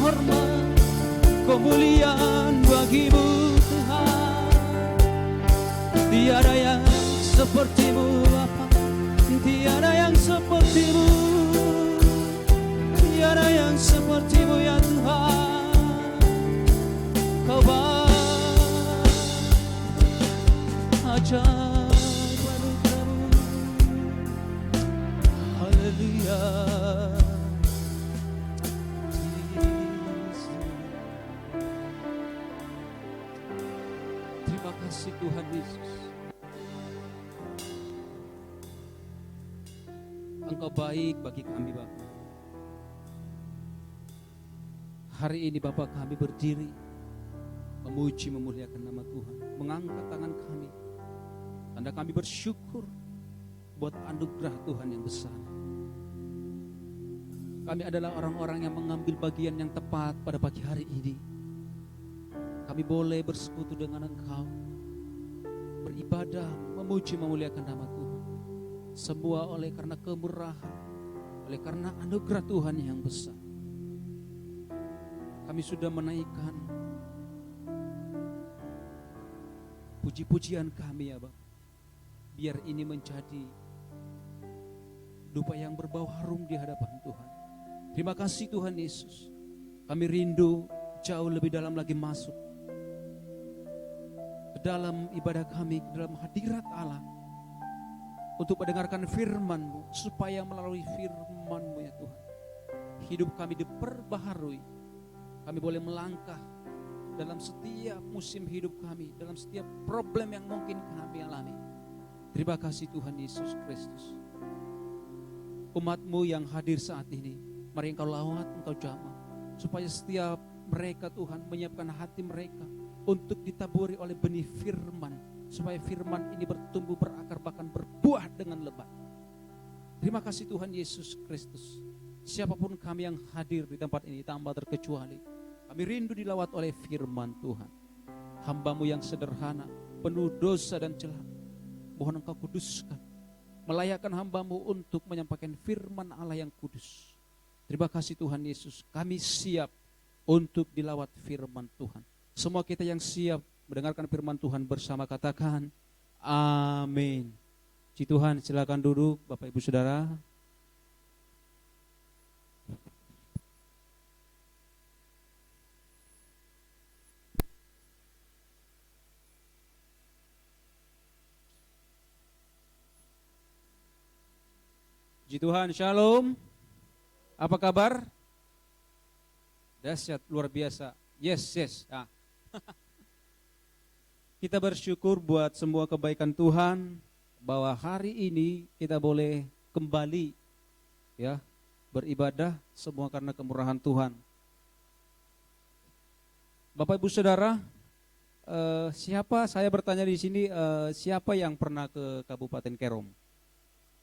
hormat, kemuliaan bagimu Tuhan. Tiada yang sepertimu Bapa, tiada yang sepertimu, tiada yang sepertimu ya Tuhan. Kau baik, ajaib baru kamu. Haleluya. Terima kasih Tuhan Yesus. Engkau baik bagi kami Bapa. Hari ini Bapa kami berdiri memuji memuliakan nama Tuhan, mengangkat tangan kami. Tanda kami bersyukur buat anugerah Tuhan yang besar. Kami adalah orang-orang yang mengambil bagian yang tepat pada pagi hari ini. Kami boleh bersekutu dengan Engkau, beribadah, memuji memuliakan nama Tuhan. Semua oleh karena kemurahan, oleh karena anugerah Tuhan yang besar. Kami sudah menaikkan puji-pujian kami ya Bapak. Biar ini menjadi dupa yang berbau harum di hadapan Tuhan. Terima kasih Tuhan Yesus. Kami rindu jauh lebih dalam lagi masuk ke dalam ibadah kami, ke dalam hadirat Allah, untuk mendengarkan firman-Mu, supaya melalui firman-Mu ya Tuhan, hidup kami diperbaharui. Kami boleh melangkah dalam setiap musim hidup kami, dalam setiap problem yang mungkin kami alami. Terima kasih Tuhan Yesus Kristus. Umat-Mu yang hadir saat ini, mari Engkau lawat, Engkau jamah, supaya setiap mereka Tuhan menyiapkan hati mereka untuk ditaburi oleh benih firman, supaya firman ini bertumbuh, berakar, bahkan berbuah dengan lebat. Terima kasih Tuhan Yesus Kristus. Siapapun kami yang hadir di tempat ini tanpa terkecuali, kami rindu dilawat oleh firman Tuhan. Hamba-Mu yang sederhana, penuh dosa dan celah, mohon Engkau kuduskan, melayakkan hamba-Mu untuk menyampaikan firman Allah yang kudus. Terima kasih Tuhan Yesus, kami siap untuk dilawat firman Tuhan. Semua kita yang siap mendengarkan firman Tuhan bersama katakan amin. Puji Tuhan, silakan duduk Bapak Ibu Saudara. Puji Tuhan, shalom. Apa kabar? Dahsyat, luar biasa. Yes. Nah. Kita bersyukur buat semua kebaikan Tuhan, bahwa hari ini kita boleh kembali ya beribadah, semua karena kemurahan Tuhan. Bapak Ibu Saudara, saya bertanya di sini, siapa yang pernah ke Kabupaten Kerom?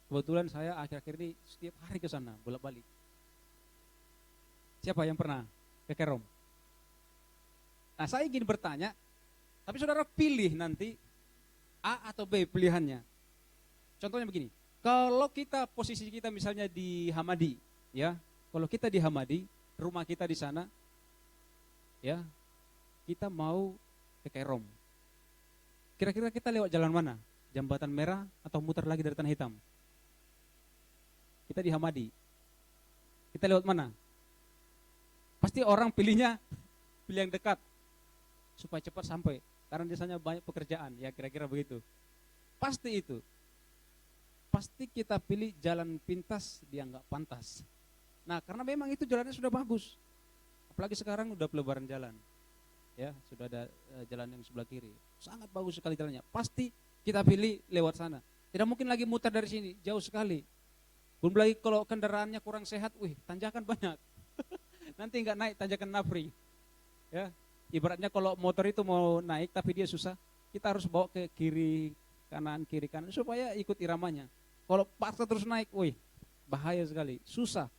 Kebetulan saya akhir-akhir ini setiap hari ke sana, bolak-balik. Siapa yang pernah ke Kerom? Nah, saya ingin bertanya, tapi saudara pilih nanti A atau B pilihannya. Contohnya begini, kalau kita posisi kita misalnya di Hamadi, ya, kalau kita di Hamadi, rumah kita di sana, ya, kita mau ke Kerom. Kira-kira kita lewat jalan mana? Jembatan Merah atau muter lagi dari Tanah Hitam? Kita di Hamadi, kita lewat mana? Pasti orang pilih yang dekat, supaya cepat sampai, karena di sana banyak pekerjaan, ya kira-kira begitu. Pasti itu. Pasti kita pilih jalan pintas, dia nggak pantas. Nah, karena memang itu jalannya sudah bagus. Apalagi sekarang udah pelebaran jalan. Ya, sudah ada jalan yang sebelah kiri. Sangat bagus sekali jalannya. Pasti kita pilih lewat sana. Tidak mungkin lagi muter dari sini, jauh sekali. Belum lagi kalau kendaraannya kurang sehat, tanjakan banyak. Nanti nggak naik tanjakan Nafri. Ya, ibaratnya kalau motor itu mau naik tapi dia susah, kita harus bawa ke kiri kanan supaya ikut iramanya. Kalau paksa terus naik, bahaya sekali, susah.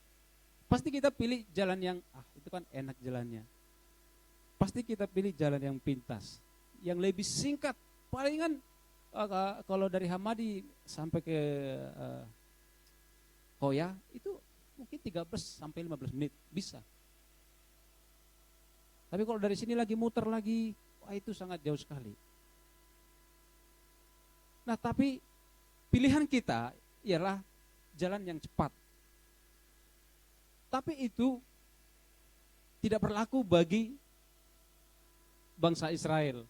Pasti kita pilih jalan yang itu kan enak jalannya. Pasti kita pilih jalan yang pintas, yang lebih singkat. Palingan kalau dari Hamadi sampai ke Hoya itu mungkin 13 sampai 15 menit bisa. Tapi kalau dari sini lagi muter lagi, wah itu sangat jauh sekali. Nah, tapi pilihan kita ialah jalan yang cepat. Tapi itu tidak berlaku bagi bangsa Israel.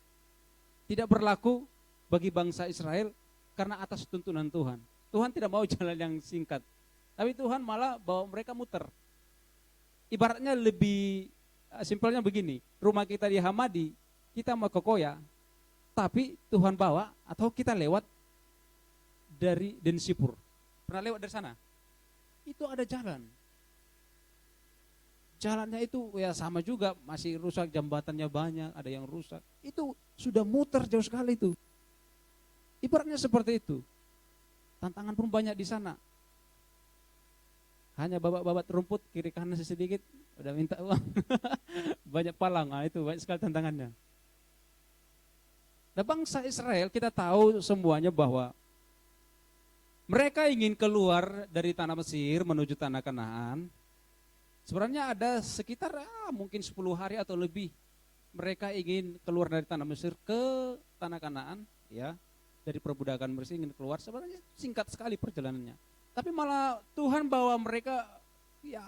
Tidak berlaku bagi bangsa Israel karena atas tuntunan Tuhan. Tuhan tidak mau jalan yang singkat. Tapi Tuhan malah bawa mereka muter. Ibaratnya lebih simpelnya begini, rumah kita di Hamadi, kita mau ke Koya, tapi Tuhan bawa atau kita lewat dari Densipur. Pernah lewat dari sana? Itu ada jalan. Jalannya itu ya sama juga, masih rusak, jambatannya banyak, ada yang rusak. Itu sudah muter jauh sekali itu. Ibaratnya seperti itu. Tantangan pun banyak di sana. Hanya babat-babat rumput kiri kanan sedikit, udah minta uang. Banyak palang, itu banyak sekali tantangannya. Nah, bangsa Israel kita tahu semuanya bahwa mereka ingin keluar dari tanah Mesir menuju tanah Kanaan. Sebenarnya ada sekitar mungkin 10 hari atau lebih mereka ingin keluar dari tanah Mesir ke tanah Kanaan, ya. Dari perbudakan Mesir ingin keluar, sebenarnya singkat sekali perjalanannya. Tapi malah Tuhan bawa mereka ya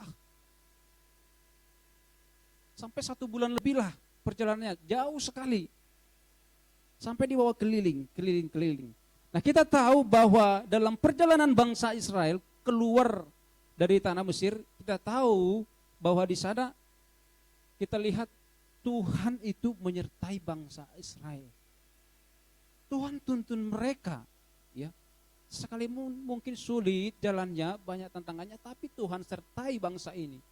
sampai 1 bulan lebih lah perjalanannya, jauh sekali. Sampai dibawa keliling. Nah, kita tahu bahwa dalam perjalanan bangsa Israel keluar dari tanah Mesir, kita tahu bahwa di sana kita lihat Tuhan itu menyertai bangsa Israel. Tuhan tuntun mereka, ya. Sekali mungkin sulit jalannya, banyak tantangannya, tapi Tuhan sertai bangsa ini.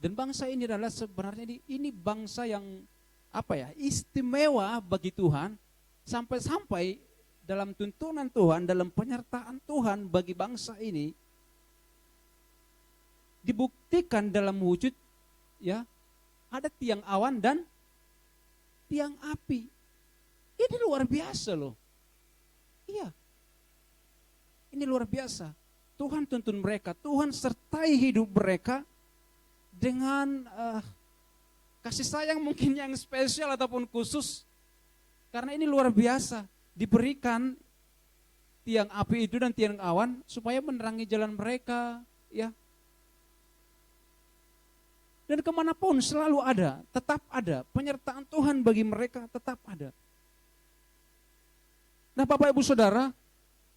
Dan bangsa ini adalah sebenarnya ini bangsa yang istimewa bagi Tuhan, sampai-sampai dalam tuntunan Tuhan, dalam penyertaan Tuhan bagi bangsa ini dibuktikan dalam wujud ya ada tiang awan dan tiang api. Ini luar biasa loh. Iya. Ini luar biasa. Tuhan tuntun mereka, Tuhan sertai hidup mereka dengan kasih sayang mungkin yang spesial ataupun khusus. Karena ini luar biasa, diberikan tiang api itu dan tiang awan supaya menerangi jalan mereka, ya. Dan kemanapun selalu ada, tetap ada, penyertaan Tuhan bagi mereka tetap ada. Nah, Bapak Ibu Saudara,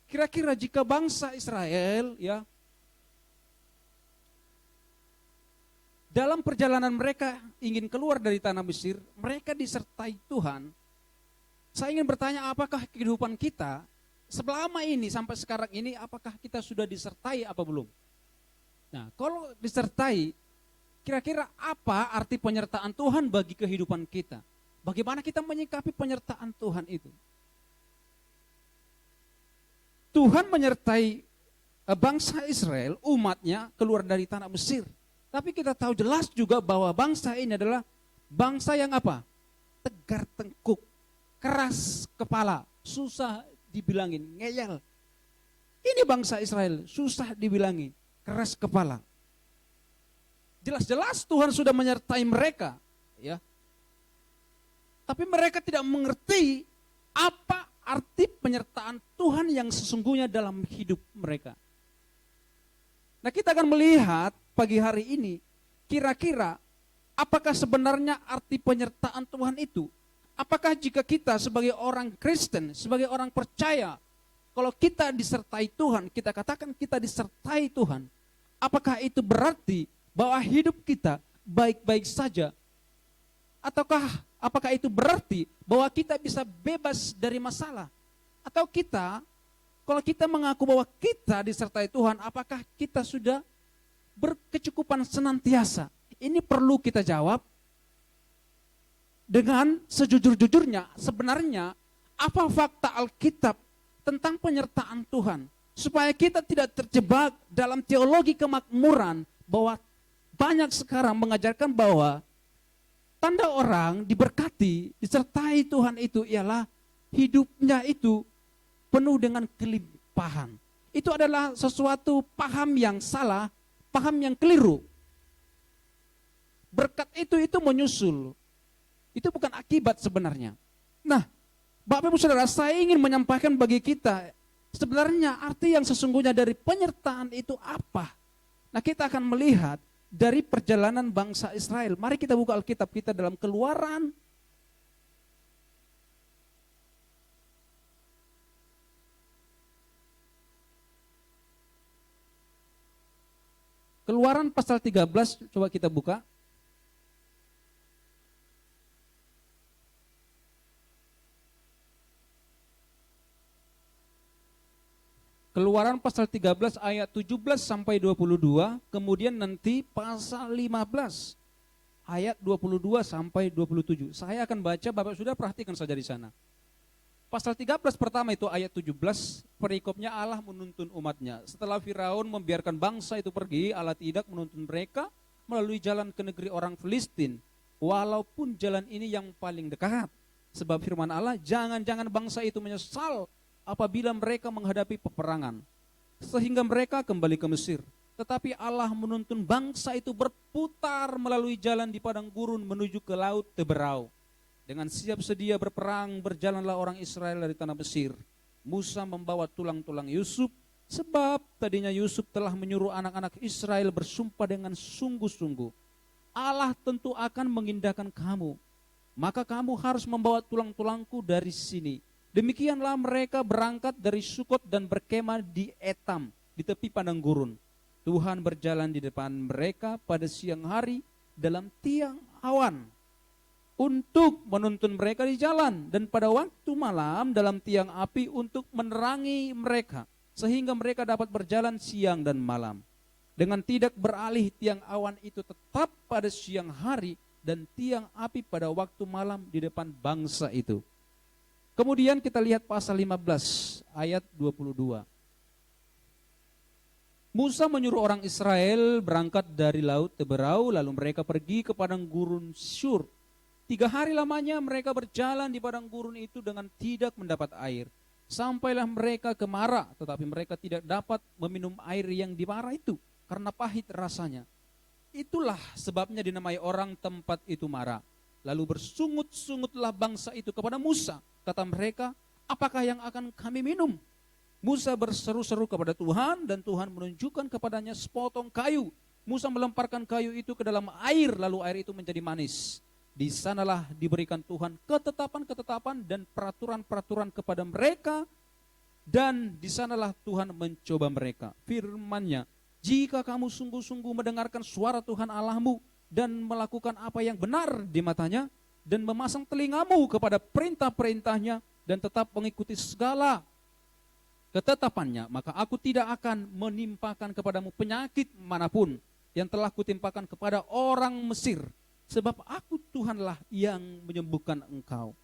kira-kira jika bangsa Israel ya dalam perjalanan mereka ingin keluar dari tanah Mesir, mereka disertai Tuhan. Saya ingin bertanya, apakah kehidupan kita selama ini sampai sekarang ini, apakah kita sudah disertai apa belum? Nah, kalau disertai, kira-kira apa arti penyertaan Tuhan bagi kehidupan kita? Bagaimana kita menyikapi penyertaan Tuhan itu? Tuhan menyertai bangsa Israel, umatnya keluar dari tanah Mesir. Tapi kita tahu jelas juga bahwa bangsa ini adalah bangsa yang apa? Tegar tengkuk, keras kepala, susah dibilangin, ngeyel. Ini bangsa Israel, susah dibilangin, keras kepala. Jelas-jelas Tuhan sudah menyertai mereka, ya. Tapi mereka tidak mengerti apa arti penyertaan Tuhan yang sesungguhnya dalam hidup mereka. Nah, kita akan melihat pagi hari ini, kira-kira apakah sebenarnya arti penyertaan Tuhan itu? Apakah jika kita sebagai orang Kristen, sebagai orang percaya, kalau kita disertai Tuhan, kita katakan kita disertai Tuhan, apakah itu berarti bahwa hidup kita baik-baik saja? Ataukah apakah itu berarti bahwa kita bisa bebas dari masalah? Atau kita, kalau kita mengaku bahwa kita disertai Tuhan, apakah kita sudah berkecukupan senantiasa? Ini perlu kita jawab dengan sejujur-jujurnya. Sebenarnya apa fakta Alkitab tentang penyertaan Tuhan? Supaya kita tidak terjebak dalam teologi kemakmuran bahwa banyak sekarang mengajarkan bahwa tanda orang diberkati, disertai Tuhan itu ialah hidupnya itu penuh dengan kelimpahan. Itu adalah sesuatu paham yang salah, paham yang keliru. Berkat itu menyusul. Itu bukan akibat sebenarnya. Nah, Bapak Ibu Saudara, saya ingin menyampaikan bagi kita, sebenarnya arti yang sesungguhnya dari penyertaan itu apa? Nah, kita akan melihat dari perjalanan bangsa Israel. Mari kita buka Alkitab kita dalam Keluaran. Keluaran pasal 13, coba kita buka. Keluaran pasal 13 ayat 17 sampai 22, kemudian nanti pasal 15 ayat 22 sampai 27. Saya akan baca, Bapak sudah perhatikan saja di sana. Pasal 13 pertama itu ayat 17, perikopnya Allah menuntun umatnya. Setelah Firaun membiarkan bangsa itu pergi, Allah tidak menuntun mereka melalui jalan ke negeri orang Filistin. Walaupun jalan ini yang paling dekat. Sebab firman Allah, jangan-jangan bangsa itu menyesal apabila mereka menghadapi peperangan. Sehingga mereka kembali ke Mesir. Tetapi Allah menuntun bangsa itu berputar melalui jalan di padang gurun menuju ke laut Teberau. Dengan siap sedia berperang, berjalanlah orang Israel dari tanah Mesir. Musa membawa tulang-tulang Yusuf, sebab tadinya Yusuf telah menyuruh anak-anak Israel bersumpah dengan sungguh-sungguh. Allah tentu akan mengindahkan kamu, maka kamu harus membawa tulang-tulangku dari sini. Demikianlah mereka berangkat dari Sukot dan berkemah di Etam, di tepi padang gurun. Tuhan berjalan di depan mereka pada siang hari dalam tiang awan, untuk menuntun mereka di jalan, dan pada waktu malam dalam tiang api untuk menerangi mereka, sehingga mereka dapat berjalan siang dan malam. Dengan tidak beralih tiang awan itu tetap pada siang hari, dan tiang api pada waktu malam di depan bangsa itu. Kemudian kita lihat pasal 15 ayat 22. Musa menyuruh orang Israel berangkat dari laut Teberau, lalu mereka pergi ke padang gurun Syur. 3 hari lamanya mereka berjalan di padang gurun itu dengan tidak mendapat air. Sampailah mereka ke Mara, tetapi mereka tidak dapat meminum air yang di Mara itu, karena pahit rasanya. Itulah sebabnya dinamai orang tempat itu Mara. Lalu bersungut-sungutlah bangsa itu kepada Musa. Kata mereka, apakah yang akan kami minum? Musa berseru-seru kepada Tuhan, dan Tuhan menunjukkan kepadanya sepotong kayu. Musa melemparkan kayu itu ke dalam air, lalu air itu menjadi manis. Di sanalah diberikan Tuhan ketetapan-ketetapan dan peraturan-peraturan kepada mereka, dan di sanalah Tuhan mencoba mereka. Firman-Nya, jika kamu sungguh-sungguh mendengarkan suara Tuhan Allahmu dan melakukan apa yang benar di matanya, dan memasang telingamu kepada perintah-perintahnya, dan tetap mengikuti segala ketetapannya, maka aku tidak akan menimpakan kepadamu penyakit manapun yang telah kutimpakan kepada orang Mesir. Sebab aku Tuhanlah yang menyembuhkan engkau.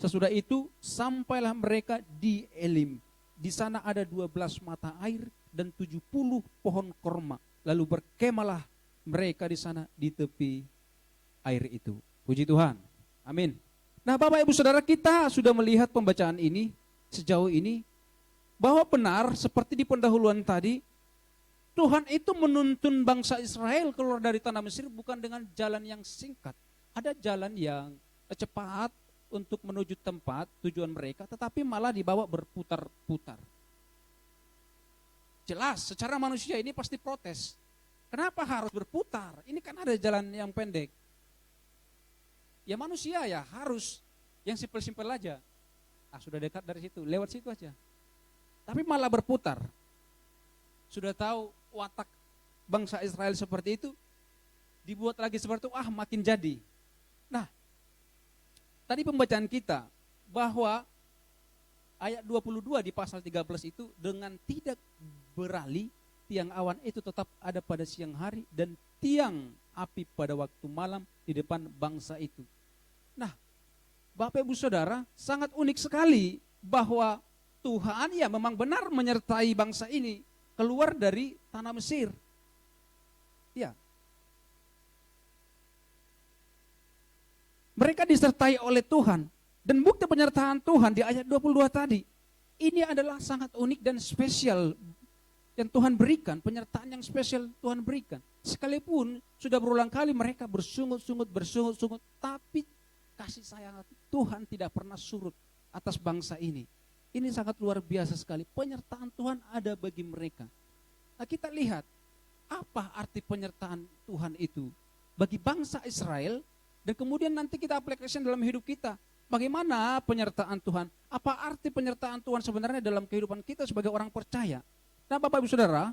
Sesudah itu sampailah mereka di Elim. Di sana ada 12 mata air dan 70 pohon korma. Lalu berkemalah mereka di sana di tepi air itu. Puji Tuhan. Amin. Nah, Bapak Ibu Saudara, kita sudah melihat pembacaan ini sejauh ini, bahwa benar seperti di pendahuluan tadi, Tuhan itu menuntun bangsa Israel keluar dari tanah Mesir bukan dengan jalan yang singkat. Ada jalan yang cepat untuk menuju tempat tujuan mereka, tetapi malah dibawa berputar-putar. Jelas, secara manusia ini pasti protes. Kenapa harus berputar? Ini kan ada jalan yang pendek. Ya manusia ya harus yang simpel-simpel aja. Sudah dekat dari situ, lewat situ aja. Tapi malah berputar. Sudah tahu watak bangsa Israel seperti itu, dibuat lagi seperti itu, makin jadi. Nah, tadi pembacaan kita bahwa ayat 22 di pasal 13 itu, dengan tidak beralih tiang awan itu tetap ada pada siang hari, dan tiang api pada waktu malam di depan bangsa itu. Nah, Bapak Ibu Saudara, sangat unik sekali bahwa Tuhan ya memang benar menyertai bangsa ini keluar dari tanah Mesir. Ya. Mereka disertai oleh Tuhan. Dan bukti penyertaan Tuhan di ayat 22 tadi, ini adalah sangat unik dan spesial yang Tuhan berikan, penyertaan yang spesial Tuhan berikan. Sekalipun sudah berulang kali mereka bersungut-sungut, tapi kasih sayang Tuhan tidak pernah surut atas bangsa ini. Ini sangat luar biasa sekali. Penyertaan Tuhan ada bagi mereka. Nah, kita lihat apa arti penyertaan Tuhan itu bagi bangsa Israel, dan kemudian nanti kita aplikasikan dalam hidup kita. Bagaimana penyertaan Tuhan? Apa arti penyertaan Tuhan sebenarnya dalam kehidupan kita sebagai orang percaya? Nah, Bapak Ibu Saudara,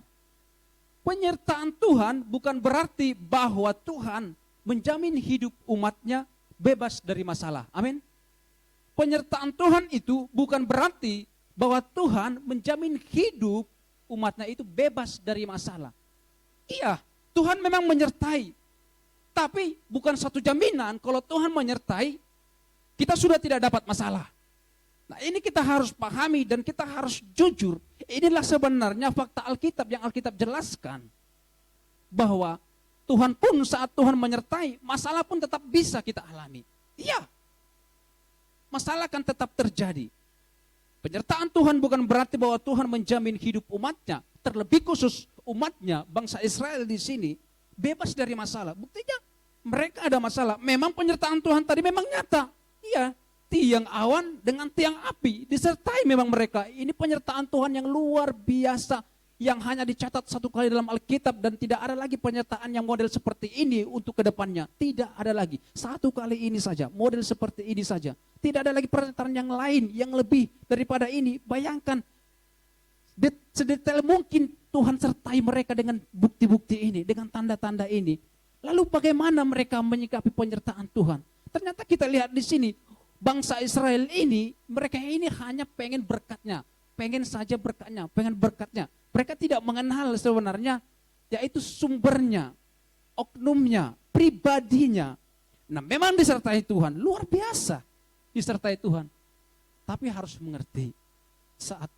penyertaan Tuhan bukan berarti bahwa Tuhan menjamin hidup umatnya bebas dari masalah. Amin. Penyertaan Tuhan itu bukan berarti bahwa Tuhan menjamin hidup umatnya itu bebas dari masalah. Iya, Tuhan memang menyertai. Tapi bukan satu jaminan kalau Tuhan menyertai, kita sudah tidak dapat masalah. Nah, ini kita harus pahami dan kita harus jujur. Inilah sebenarnya fakta Alkitab yang Alkitab jelaskan. Bahwa Tuhan pun saat Tuhan menyertai, masalah pun tetap bisa kita alami. Iya. Masalah akan tetap terjadi. Penyertaan Tuhan bukan berarti bahwa Tuhan menjamin hidup umatnya, terlebih khusus umatnya, bangsa Israel di sini, bebas dari masalah. Buktinya mereka ada masalah. Memang penyertaan Tuhan tadi memang nyata. Iya, tiang awan dengan tiang api disertai memang mereka. Ini penyertaan Tuhan yang luar biasa, yang hanya dicatat satu kali dalam Alkitab, dan tidak ada lagi penyertaan yang model seperti ini untuk kedepannya. Tidak ada lagi. Satu kali ini saja, model seperti ini saja. Tidak ada lagi penyertaan yang lain, yang lebih daripada ini. Bayangkan, sedetail mungkin Tuhan sertai mereka dengan bukti-bukti ini, dengan tanda-tanda ini. Lalu bagaimana mereka menyikapi penyertaan Tuhan? Ternyata kita lihat di sini, bangsa Israel ini, mereka ini hanya pengen berkatnya. Pengen saja berkatnya, pengen berkatnya. Mereka tidak mengenal sebenarnya, yaitu sumbernya, oknumnya, pribadinya. Nah, memang disertai Tuhan, luar biasa disertai Tuhan. Tapi harus mengerti, saat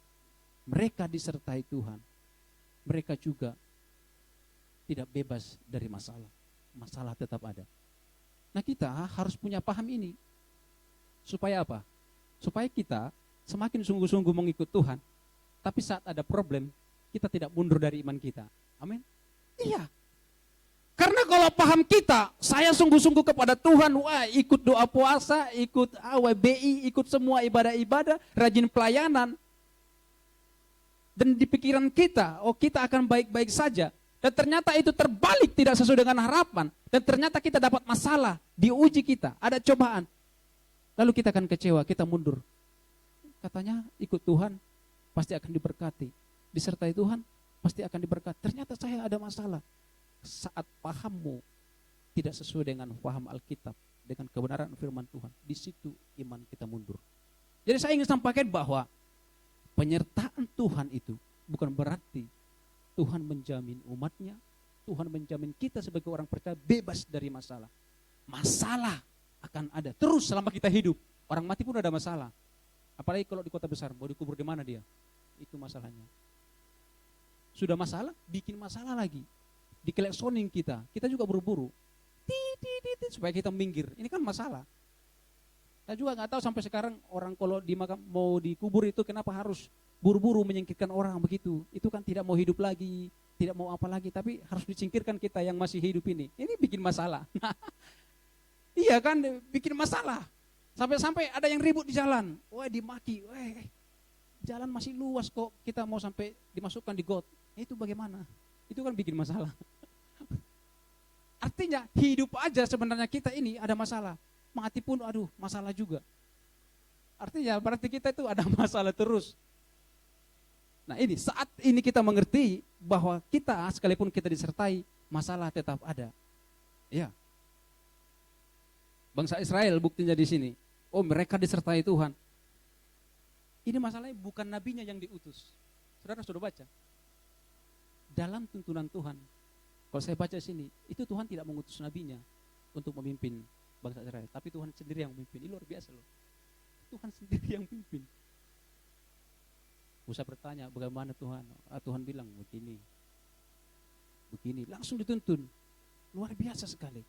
mereka disertai Tuhan, mereka juga tidak bebas dari masalah. Masalah tetap ada. Nah, kita harus punya paham ini. Supaya apa? Supaya kita semakin sungguh-sungguh mengikut Tuhan, tapi saat ada problem, kita tidak mundur dari iman kita. Amin. Iya. Karena kalau paham kita, saya sungguh-sungguh kepada Tuhan, wah, ikut doa puasa, ikut AWBI, ikut semua ibadah-ibadah, rajin pelayanan. Dan di pikiran kita, oh, kita akan baik-baik saja. Dan ternyata itu terbalik, tidak sesuai dengan harapan. Dan ternyata kita dapat masalah, diuji kita, ada cobaan. Lalu kita akan kecewa, kita mundur. Katanya ikut Tuhan, pasti akan diberkati. Disertai Tuhan, pasti akan diberkati. Ternyata saya ada masalah. Saat pahammu tidak sesuai dengan paham Alkitab, dengan kebenaran firman Tuhan, di situ iman kita mundur. Jadi saya ingin sampaikan bahwa penyertaan Tuhan itu bukan berarti Tuhan menjamin umatnya, Tuhan menjamin kita sebagai orang percaya bebas dari masalah. Masalah akan ada terus selama kita hidup. Orang mati pun ada masalah. Apalagi kalau di kota besar, mau dikubur di mana dia? Itu masalahnya. Sudah masalah, bikin masalah lagi. Dikeleksonin kita juga buru-buru. Supaya kita minggir. Ini kan masalah. Saya juga nggak tahu sampai sekarang orang kalau di makam mau dikubur itu kenapa harus buru-buru menyingkirkan orang begitu. Itu kan tidak mau hidup lagi, tidak mau apa lagi, tapi harus disingkirkan kita yang masih hidup ini. Ini bikin masalah. Iya kan, bikin masalah. Sampai-sampai ada yang ribut di jalan. Wah, dimaki. Wah, jalan masih luas kok, kita mau sampai dimasukkan di got. Itu bagaimana? Itu kan bikin masalah. Artinya hidup aja sebenarnya kita ini ada masalah. Mati pun aduh masalah juga. Artinya berarti kita itu ada masalah terus. Nah, ini saat ini kita mengerti bahwa kita sekalipun kita disertai, masalah tetap ada. Ya. Bangsa Israel buktinya di sini. Oh, mereka disertai Tuhan. Ini masalahnya bukan nabinya yang diutus. Saudara sudah baca? Dalam tuntunan Tuhan, kalau saya baca sini, itu Tuhan tidak mengutus nabinya untuk memimpin bangsa Israel, tapi Tuhan sendiri yang memimpin. Ini luar biasa loh. Tuhan sendiri yang memimpin. Musa bertanya, bagaimana Tuhan? Tuhan bilang, begini. Begini, langsung dituntun. Luar biasa sekali.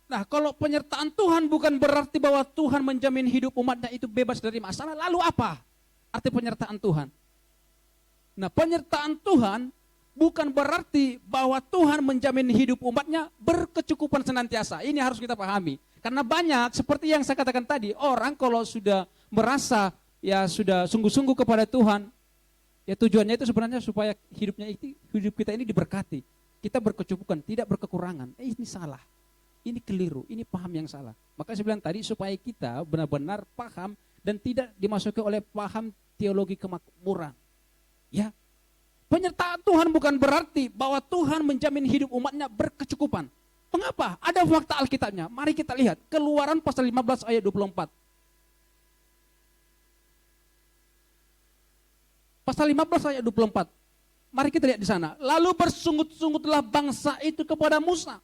Nah, kalau penyertaan Tuhan bukan berarti bahwa Tuhan menjamin hidup umatnya itu bebas dari masalah, lalu apa arti penyertaan Tuhan? Nah, penyertaan Tuhan bukan berarti bahwa Tuhan menjamin hidup umatnya berkecukupan senantiasa. Ini harus kita pahami. Karena banyak, seperti yang saya katakan tadi, orang kalau sudah merasa ya sudah sungguh-sungguh kepada Tuhan, ya tujuannya itu sebenarnya supaya hidup kita ini diberkati. Kita berkecukupan, tidak berkekurangan. Ini salah. Ini keliru, ini paham yang salah. Maka saya bilang tadi supaya kita benar-benar paham dan tidak dimasuki oleh paham teologi kemakmuran. Ya. Penyertaan Tuhan bukan berarti bahwa Tuhan menjamin hidup umatnya berkecukupan. Mengapa? Ada fakta Alkitabnya. Mari kita lihat. Keluaran pasal 15 ayat 24. Pasal 15 ayat 24. Mari kita lihat di sana. Lalu bersungut-sungutlah bangsa itu kepada Musa.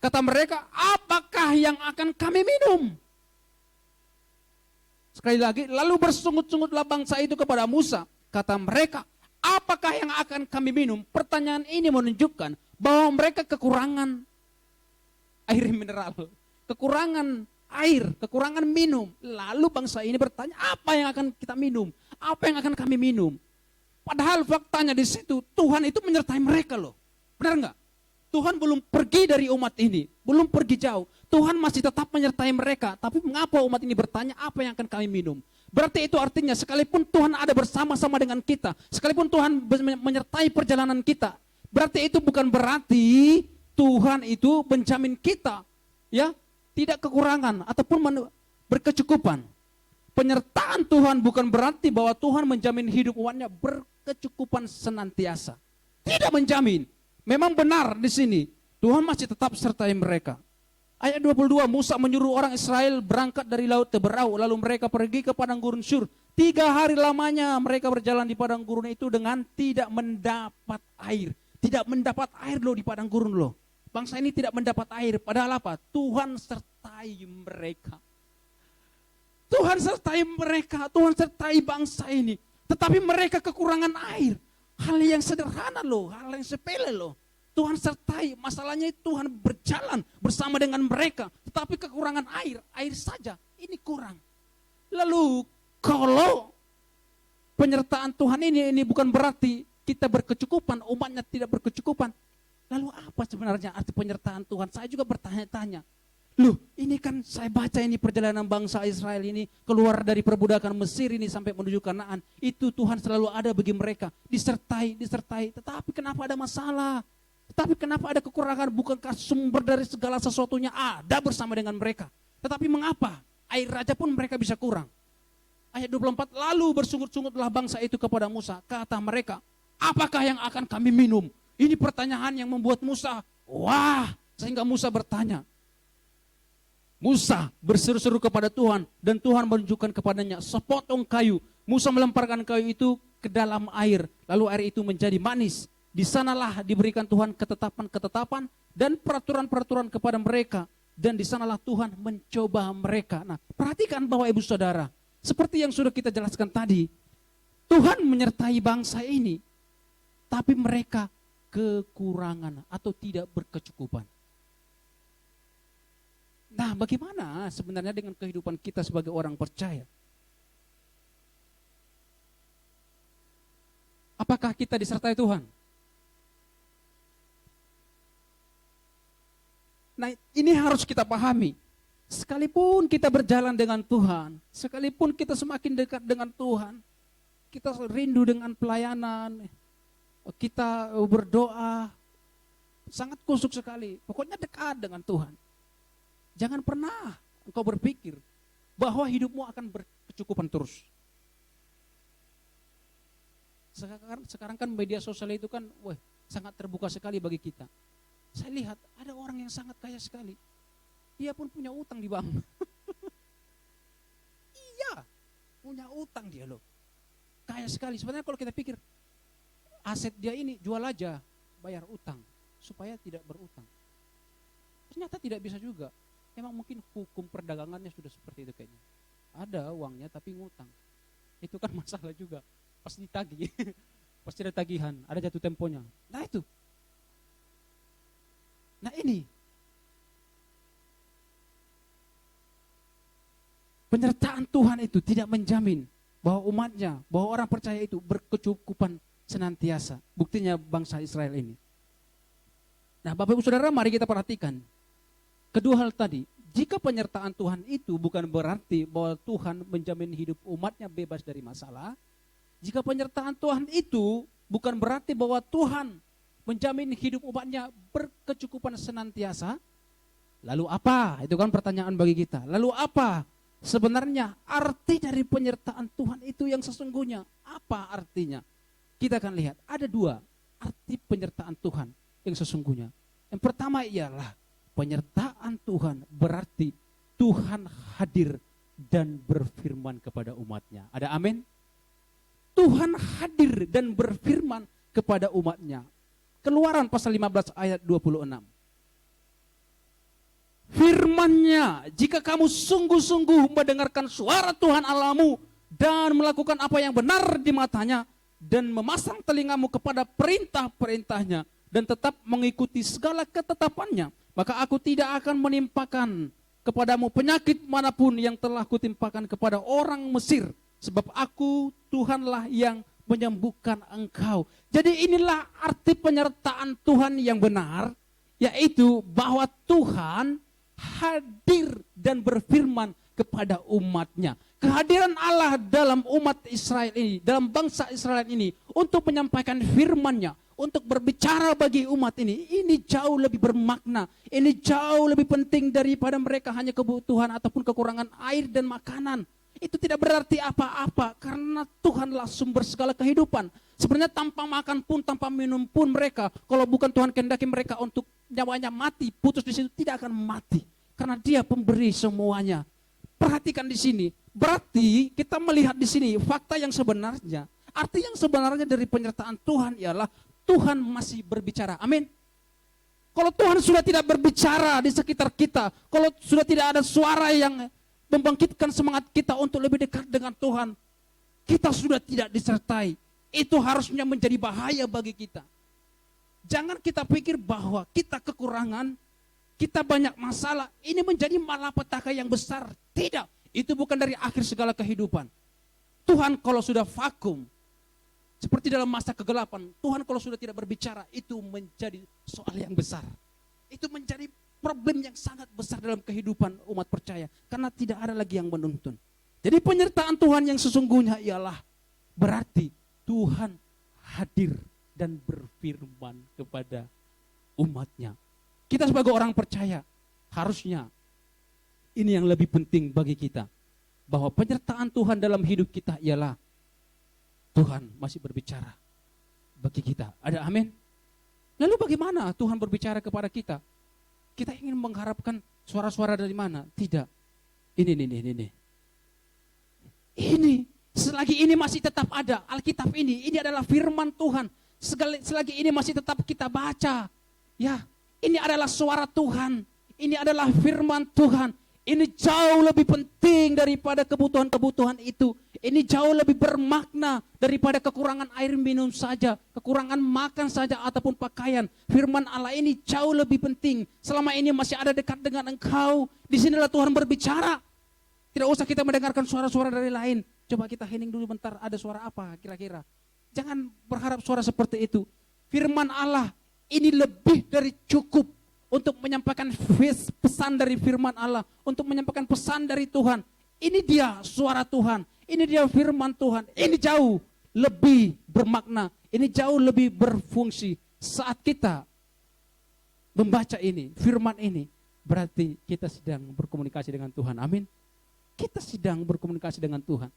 Kata mereka, apakah yang akan kami minum? Sekali lagi, lalu bersungut-sungutlah bangsa itu kepada Musa. Kata mereka, apakah yang akan kami minum? Pertanyaan ini menunjukkan bahwa mereka kekurangan air mineral, kekurangan air, kekurangan minum. Lalu bangsa ini bertanya, apa yang akan kita minum? Apa yang akan kami minum? Padahal faktanya di situ, Tuhan itu menyertai mereka loh. Benar enggak? Tuhan belum pergi dari umat ini, belum pergi jauh. Tuhan masih tetap menyertai mereka. Tapi mengapa umat ini bertanya, apa yang akan kami minum? Berarti itu artinya sekalipun Tuhan ada bersama-sama dengan kita, sekalipun Tuhan menyertai perjalanan kita, berarti itu bukan berarti Tuhan itu menjamin kita, ya, tidak kekurangan ataupun berkecukupan. Penyertaan Tuhan bukan berarti bahwa Tuhan menjamin hidup umatnya berkecukupan senantiasa. Tidak menjamin. Memang benar di sini, Tuhan masih tetap sertai mereka. Ayat 22, Musa menyuruh orang Israel berangkat dari laut Teberau, lalu mereka pergi ke padang gurun Syur. 3 hari lamanya mereka berjalan di padang gurun itu dengan tidak mendapat air. Tidak mendapat air loh di padang gurun loh. Bangsa ini tidak mendapat air, padahal apa? Tuhan sertai mereka. Tuhan sertai mereka, Tuhan sertai bangsa ini. Tetapi mereka kekurangan air. Hal yang sederhana loh, hal yang sepele loh. Tuhan sertai, masalahnya Tuhan berjalan bersama dengan mereka. Tetapi kekurangan air saja, ini kurang. Lalu kalau penyertaan Tuhan ini bukan berarti kita berkecukupan, umatnya tidak berkecukupan. Lalu apa sebenarnya arti penyertaan Tuhan? Saya juga bertanya-tanya. Loh, ini kan saya baca ini perjalanan bangsa Israel ini keluar dari perbudakan Mesir ini sampai menuju Kanaan. Itu Tuhan selalu ada bagi mereka, disertai. Tetapi kenapa ada masalah? Tetapi kenapa ada kekurangan? Bukankah sumber dari segala sesuatunya ada bersama dengan mereka? Tetapi mengapa air raja pun mereka bisa kurang? Ayat 24, lalu bersungut-sungutlah bangsa itu kepada Musa. Kata mereka, apakah yang akan kami minum? Ini pertanyaan yang membuat Musa, wah, sehingga Musa bertanya. Musa berseru-seru kepada Tuhan dan Tuhan menunjukkan kepadanya sepotong kayu. Musa melemparkan kayu itu ke dalam air, lalu air itu menjadi manis. Di sanalah diberikan Tuhan ketetapan-ketetapan dan peraturan-peraturan kepada mereka. Dan di sanalah Tuhan mencoba mereka. Nah, perhatikan bahwa ibu saudara, seperti yang sudah kita jelaskan tadi, Tuhan menyertai bangsa ini, tapi mereka kekurangan atau tidak berkecukupan. Nah, bagaimana sebenarnya dengan kehidupan kita sebagai orang percaya? Apakah kita disertai Tuhan? Nah, ini harus kita pahami. Sekalipun kita berjalan dengan Tuhan, sekalipun kita semakin dekat dengan Tuhan, kita rindu dengan pelayanan, kita berdoa, sangat kusuk sekali. Pokoknya dekat dengan Tuhan. Jangan pernah engkau berpikir bahwa hidupmu akan berkecukupan terus. Sekarang kan media sosial itu kan sangat terbuka sekali bagi kita. Saya lihat ada orang yang sangat kaya sekali. Dia pun punya utang di bank. Iya, punya utang dia loh. Kaya sekali. Sebenarnya kalau kita pikir aset dia ini jual aja, bayar utang supaya tidak berutang. Ternyata tidak bisa juga. Emang mungkin hukum perdagangannya sudah seperti itu kayaknya. Ada uangnya tapi ngutang. Itu kan masalah juga. Pasti ditagih. Pasti ada tagihan, ada jatuh temponya. Nah itu. Nah ini. Penyertaan Tuhan itu tidak menjamin bahwa umatnya, bahwa orang percaya itu berkecukupan senantiasa. Buktinya bangsa Israel ini. Nah, Bapak Ibu Saudara, mari kita perhatikan. Kedua hal tadi, jika penyertaan Tuhan itu bukan berarti bahwa Tuhan menjamin hidup umatnya bebas dari masalah. Jika penyertaan Tuhan itu bukan berarti bahwa Tuhan menjamin hidup umatnya berkecukupan senantiasa. Lalu apa? Itu kan pertanyaan bagi kita. Lalu apa sebenarnya arti dari penyertaan Tuhan itu yang sesungguhnya? Apa artinya? Kita akan lihat ada dua arti penyertaan Tuhan yang sesungguhnya. Yang pertama ialah penyertaan Tuhan berarti Tuhan hadir dan berfirman kepada umatnya. Ada amin? Tuhan hadir dan berfirman kepada umatnya. Keluaran pasal 15 ayat 26. Firman-Nya, jika kamu sungguh-sungguh mendengarkan suara Tuhan Allahmu dan melakukan apa yang benar di matanya dan memasang telingamu kepada perintah-perintahnya dan tetap mengikuti segala ketetapannya, maka aku tidak akan menimpakan kepadamu penyakit manapun yang telah kutimpakan kepada orang Mesir. Sebab aku Tuhanlah yang menyembuhkan engkau. Jadi inilah arti penyertaan Tuhan yang benar, yaitu bahwa Tuhan hadir dan berfirman kepada umatnya. Kehadiran Allah dalam umat Israel ini, dalam bangsa Israel ini, untuk menyampaikan firman-Nya, untuk berbicara bagi umat ini jauh lebih bermakna. Ini jauh lebih penting daripada mereka hanya kebutuhan ataupun kekurangan air dan makanan. Itu tidak berarti apa-apa karena Tuhanlah sumber segala kehidupan. Sebenarnya tanpa makan pun, tanpa minum pun mereka, kalau bukan Tuhan kehendaki mereka untuk nyawanya mati, putus di situ, tidak akan mati. Karena Dia pemberi semuanya. Perhatikan di sini, berarti kita melihat di sini fakta yang sebenarnya. Arti yang sebenarnya dari penyertaan Tuhan ialah Tuhan masih berbicara. Amin. Kalau Tuhan sudah tidak berbicara di sekitar kita, kalau sudah tidak ada suara yang membangkitkan semangat kita untuk lebih dekat dengan Tuhan, kita sudah tidak disertai. Itu harusnya menjadi bahaya bagi kita. Jangan kita pikir bahwa kita kekurangan, kita banyak masalah, ini menjadi malapetaka yang besar. Tidak, itu bukan dari akhir segala kehidupan. Tuhan kalau sudah vakum, seperti dalam masa kegelapan, Tuhan kalau sudah tidak berbicara, itu menjadi soal yang besar. Itu menjadi problem yang sangat besar dalam kehidupan umat percaya. Karena tidak ada lagi yang menuntun. Jadi penyertaan Tuhan yang sesungguhnya ialah berarti Tuhan hadir dan berfirman kepada umatnya. Kita sebagai orang percaya, harusnya ini yang lebih penting bagi kita. Bahwa penyertaan Tuhan dalam hidup kita ialah Tuhan masih berbicara bagi kita. Ada amin? Lalu bagaimana Tuhan berbicara kepada kita? Kita ingin mengharapkan suara-suara dari mana? Tidak. Ini. Selagi ini masih tetap ada Alkitab ini adalah firman Tuhan. Selagi ini masih tetap kita baca. Ya, ini adalah suara Tuhan. Ini adalah firman Tuhan. Ini jauh lebih penting daripada kebutuhan-kebutuhan itu. Ini jauh lebih bermakna daripada kekurangan air minum saja, kekurangan makan saja ataupun pakaian. Firman Allah ini jauh lebih penting. Selama ini masih ada dekat dengan engkau. Disinilah Tuhan berbicara. Tidak usah kita mendengarkan suara-suara dari lain. Coba kita hening dulu bentar, ada suara apa kira-kira. Jangan berharap suara seperti itu. Firman Allah ini lebih dari cukup untuk menyampaikan pesan dari firman Allah, untuk menyampaikan pesan dari Tuhan. Ini dia suara Tuhan, ini dia firman Tuhan. Ini jauh lebih bermakna, ini jauh lebih berfungsi. Saat kita membaca ini, firman ini, berarti kita sedang berkomunikasi dengan Tuhan. Amin. Kita sedang berkomunikasi dengan Tuhan.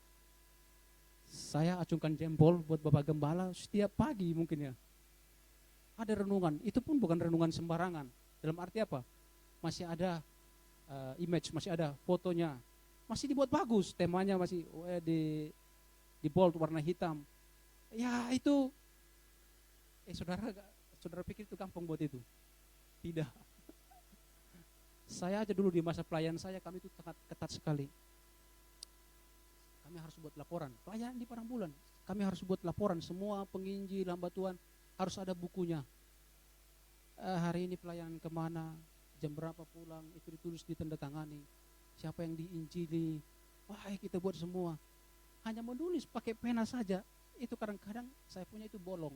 Saya acungkan jempol buat Bapak Gembala setiap pagi mungkin ya. Ada renungan, itu pun bukan renungan sembarangan. Dalam arti apa? Masih ada image, masih ada fotonya. Masih dibuat bagus, temanya masih di bold warna hitam. Ya itu, saudara pikir itu gampang buat itu? Tidak. Saya aja dulu di masa pelayanan saya, kami itu sangat ketat sekali. Kami harus buat laporan, pelayanan di Padang Bulan. Kami harus buat laporan, semua penginjil hamba Tuhan harus ada bukunya. Hari ini pelayanan kemana, jam berapa pulang, itu ditulis, ditandatangani. Siapa yang diinjili, wah kita buat semua. Hanya menulis pakai pena saja, Itu kadang-kadang saya punya itu bolong.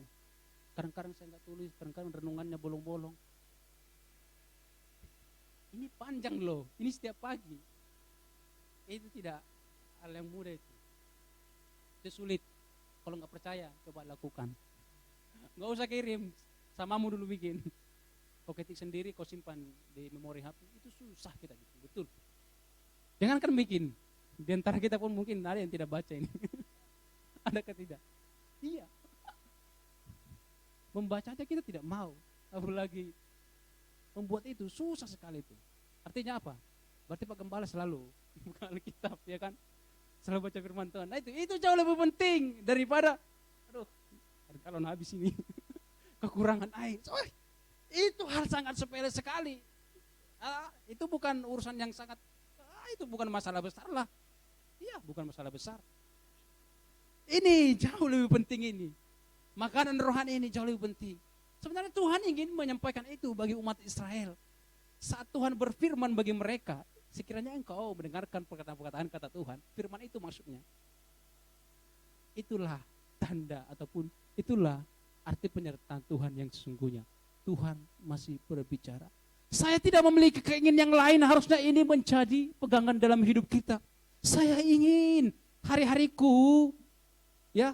Kadang-kadang saya nggak tulis, kadang-kadang renungannya bolong-bolong. Ini panjang loh, ini setiap pagi. Itu tidak hal yang mudah itu. Itu sulit. Kalau nggak percaya, coba lakukan. Nggak usah kirim, samamu dulu bikin. Kau ketik sendiri, kau simpan di memori HP, itu susah kita bikin, betul. Jangan kan bikin. Di antara kita pun mungkin ada yang tidak baca ini. Adakah tidak? Iya. Membaca aja kita tidak mau. Apalagi membuat itu susah sekali itu. Artinya apa? Berarti Pak Gembala selalu buka Alkitab, ya kan? Selalu baca firman Tuhan. Nah itu jauh lebih penting daripada kalau habis ini kekurangan air. Itu hal sangat sepele sekali. Itu bukan urusan yang sangat, itu bukan masalah besar lah. Iya, bukan masalah besar. Ini jauh lebih penting ini. Makanan rohani ini jauh lebih penting. Sebenarnya Tuhan ingin menyampaikan itu bagi umat Israel. Saat Tuhan berfirman bagi mereka, sekiranya engkau mendengarkan perkataan-perkataan kata Tuhan, firman itu maksudnya. Itulah tanda ataupun itulah arti penyertaan Tuhan yang sesungguhnya. Tuhan masih berbicara. Saya tidak memiliki keinginan yang lain, harusnya ini menjadi pegangan dalam hidup kita. Saya ingin hari-hariku, ya,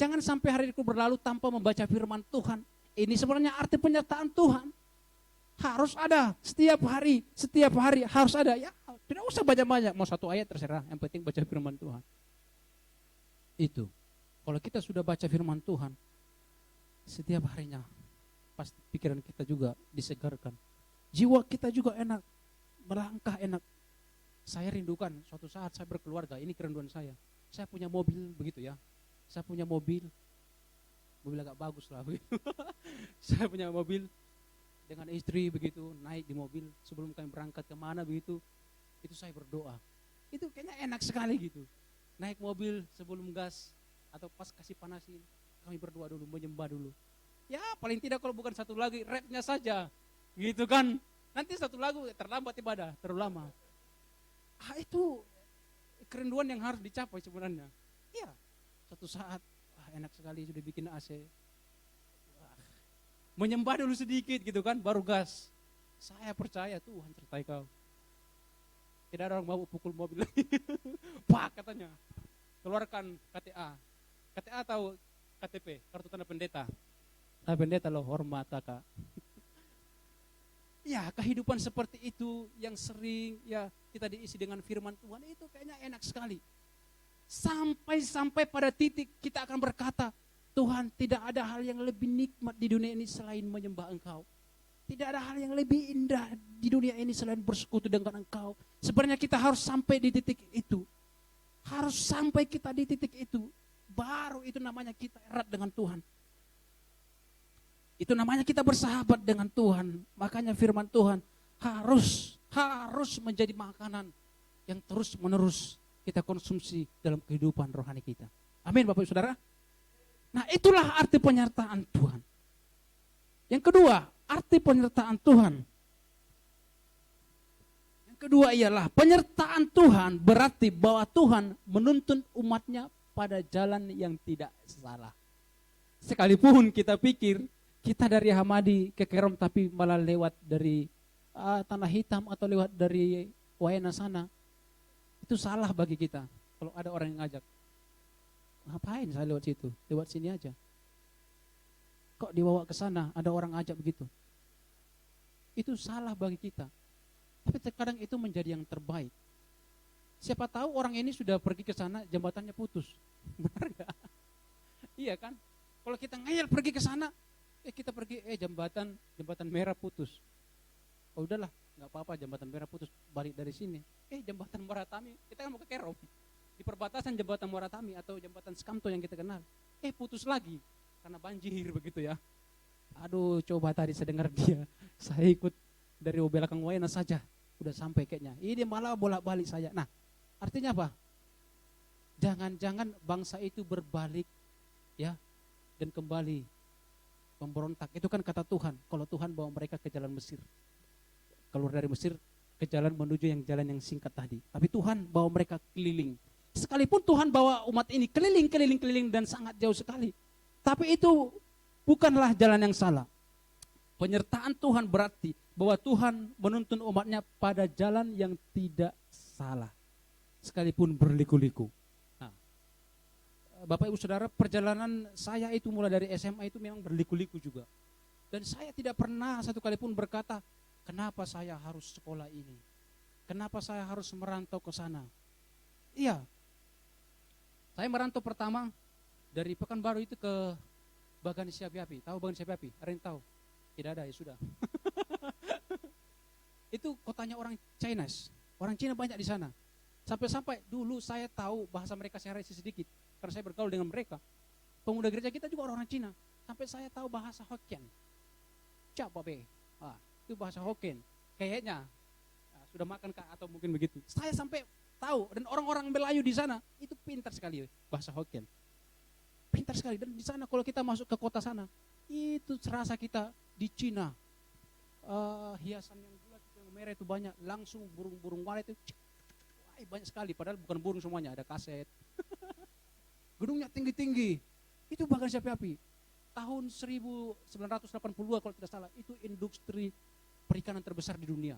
jangan sampai hari-hariku berlalu tanpa membaca firman Tuhan. Ini sebenarnya arti penyertaan Tuhan. Harus ada setiap hari harus ada. Ya, tidak usah banyak-banyak, mau satu ayat terserah, yang penting baca firman Tuhan. Itu. Kalau kita sudah baca firman Tuhan, setiap harinya pasti pikiran kita juga disegarkan. Jiwa kita juga enak, melangkah enak. Saya rindukan suatu saat saya berkeluarga, ini kerinduan saya. Saya punya mobil begitu ya. Saya punya mobil agak bagus lah begitu. Saya punya mobil dengan istri begitu, naik di mobil sebelum kami berangkat kemana begitu. Itu saya berdoa. Itu kayaknya enak sekali gitu. Naik mobil sebelum gas atau pas kasih panasin, kami berdoa dulu, menyembah dulu. Ya paling tidak kalau bukan satu lagi, rapnya saja. Gitu kan. Nanti satu lagu terlambat ibadah, terlalu lama. Itu kerinduan yang harus dicapai sebenarnya. Iya, satu saat enak sekali sudah bikin AC. Menyembah dulu sedikit gitu kan, baru gas. Saya percaya Tuhan sertai kau. Tidak ada orang mau pukul mobil lagi. Pak katanya, keluarkan KTA. KTA tahu KTP, kartu tanda pendeta. Tanda pendeta loh, hormat kakak. Ya, kehidupan seperti itu yang sering ya kita diisi dengan firman Tuhan itu kayaknya enak sekali. Sampai pada titik kita akan berkata, Tuhan, tidak ada hal yang lebih nikmat di dunia ini selain menyembah Engkau. Tidak ada hal yang lebih indah di dunia ini selain bersekutu dengan Engkau. Sebenarnya kita harus sampai di titik itu. Harus sampai kita di titik itu. Baru itu namanya kita erat dengan Tuhan. Itu namanya kita bersahabat dengan Tuhan. Makanya firman Tuhan harus menjadi makanan yang terus menerus kita konsumsi dalam kehidupan rohani kita. Amin Bapak Ibu Saudara. Nah itulah arti penyertaan Tuhan. Yang kedua, arti penyertaan Tuhan. Yang kedua ialah penyertaan Tuhan berarti bahwa Tuhan menuntun umatnya pada jalan yang tidak salah. Sekalipun kita pikir kita dari Hamadi ke Kerom tapi malah lewat dari Tanah Hitam atau lewat dari Wayana sana. Itu salah bagi kita. Kalau ada orang yang ngajak, ngapain saya lewat situ? Lewat sini aja. Kok dibawa ke sana? Ada orang ngajak begitu. Itu salah bagi kita. Tapi terkadang itu menjadi yang terbaik. Siapa tahu orang ini sudah pergi ke sana, jembatannya putus. Benar nggak? Iya kan? Kalau kita ngayal pergi ke sana, kita pergi, jembatan merah putus. Oh udahlah, nggak apa-apa jembatan merah putus, balik dari sini. Jembatan Moratami, kita kan mau ke Kerom. Di perbatasan jembatan Moratami atau jembatan Skamto yang kita kenal. Putus lagi, karena banjir begitu ya. Aduh, coba tadi saya dengar dia, saya ikut dari belakang Wayana saja, udah sampai kayaknya. Ini malah bolak-balik saya. Nah, artinya apa? Jangan-jangan bangsa itu berbalik, ya, dan kembali memberontak. Itu kan kata Tuhan, kalau Tuhan bawa mereka ke jalan Mesir. Keluar dari Mesir ke jalan menuju yang jalan yang singkat tadi. Tapi Tuhan bawa mereka keliling. Sekalipun Tuhan bawa umat ini keliling dan sangat jauh sekali. Tapi itu bukanlah jalan yang salah. Penyertaan Tuhan berarti bahwa Tuhan menuntun umatnya pada jalan yang tidak salah. Sekalipun berliku-liku. Nah, Bapak Ibu Saudara, perjalanan saya itu mulai dari SMA itu memang berliku-liku juga. Dan saya tidak pernah satu kali pun berkata, kenapa saya harus sekolah ini? Kenapa saya harus merantau ke sana? Iya, saya merantau pertama dari Pekanbaru itu ke Bagan Siapi-api. Tahu Bagan Siapi-api? Ada yang tahu? Tidak ada, ya sudah. Itu kotanya orang Chinese. Orang Cina banyak di sana. Sampai-sampai dulu saya tahu bahasa mereka secara sedikit. Karena saya bergaul dengan mereka. Pemuda gereja kita juga orang Cina. Sampai saya tahu bahasa Hokkien. Coba be. Itu bahasa Hokkien. Kayaknya sudah makan kah atau mungkin begitu. Saya sampai tahu. Dan orang-orang Melayu di sana itu pintar sekali bahasa Hokkien. Pintar sekali. Dan di sana kalau kita masuk ke kota sana, itu serasa kita di Cina. Hiasan yang bulat yang merah itu banyak. Langsung burung-burung walet itu banyak sekali, padahal bukan burung semuanya, ada kaset. Gedungnya tinggi-tinggi. Itu Bagan Siapi-api. Tahun 1982 kalau tidak salah, itu industri perikanan terbesar di dunia.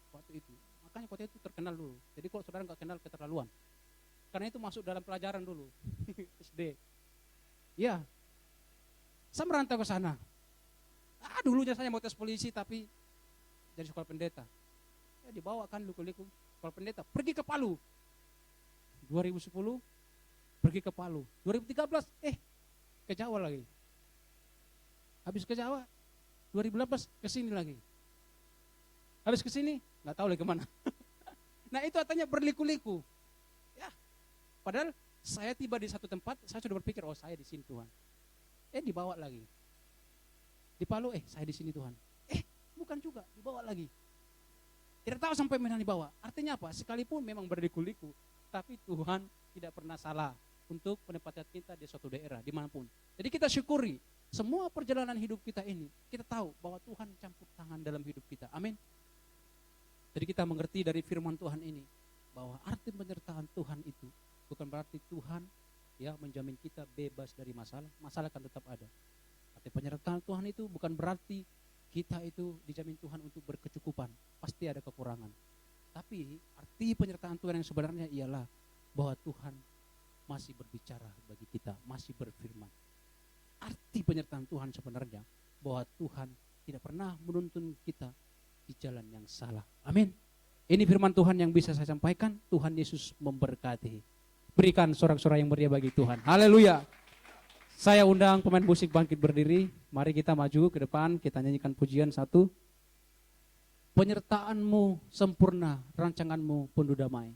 Waktu itu. Makanya kota itu terkenal dulu. Jadi kalau saudara nggak kenal keterlaluan. Karena itu masuk dalam pelajaran dulu. SD. Ya. Saya merantau ke sana. Dulunya saya mau tes polisi tapi dari sekolah pendeta. Dibawakan liku-liku sekolah pendeta, pergi ke Palu. 2010 pergi ke Palu. 2013 ke Jawa lagi. Habis ke Jawa 2018 ke sini lagi. Habis ke sini enggak tahu lagi kemana. Nah, itu artinya berliku-liku. Ya. Padahal saya tiba di satu tempat, saya sudah berpikir, saya di sini Tuhan. Dibawa lagi. Di Palu, saya di sini Tuhan. Bukan juga, dibawa lagi. Tidak tahu sampai mana dibawa. Artinya apa? Sekalipun memang berliku-liku, tapi Tuhan tidak pernah salah untuk menempatkan kita di suatu daerah, dimanapun. Jadi kita syukuri semua perjalanan hidup kita ini. Kita tahu bahwa Tuhan campur tangan dalam hidup kita. Amin. Jadi kita mengerti dari firman Tuhan ini bahwa arti penyertaan Tuhan itu bukan berarti Tuhan menjamin kita bebas dari masalah. Masalah akan tetap ada. Arti penyertaan Tuhan itu bukan berarti kita itu dijamin Tuhan untuk berkecukupan. Pasti ada kekurangan. Tapi arti penyertaan Tuhan yang sebenarnya ialah bahwa Tuhan masih berbicara bagi kita, masih berfirman. Arti penyertaan Tuhan sebenarnya bahwa Tuhan tidak pernah menuntun kita di jalan yang salah. Amin. Ini firman Tuhan yang bisa saya sampaikan. Tuhan Yesus memberkati. Berikan sorak-sorai yang meriah bagi Tuhan. Haleluya. Saya undang pemain musik bangkit berdiri. Mari kita maju ke depan, kita nyanyikan pujian satu. Penyertaanmu sempurna, rancanganmu penuh damai.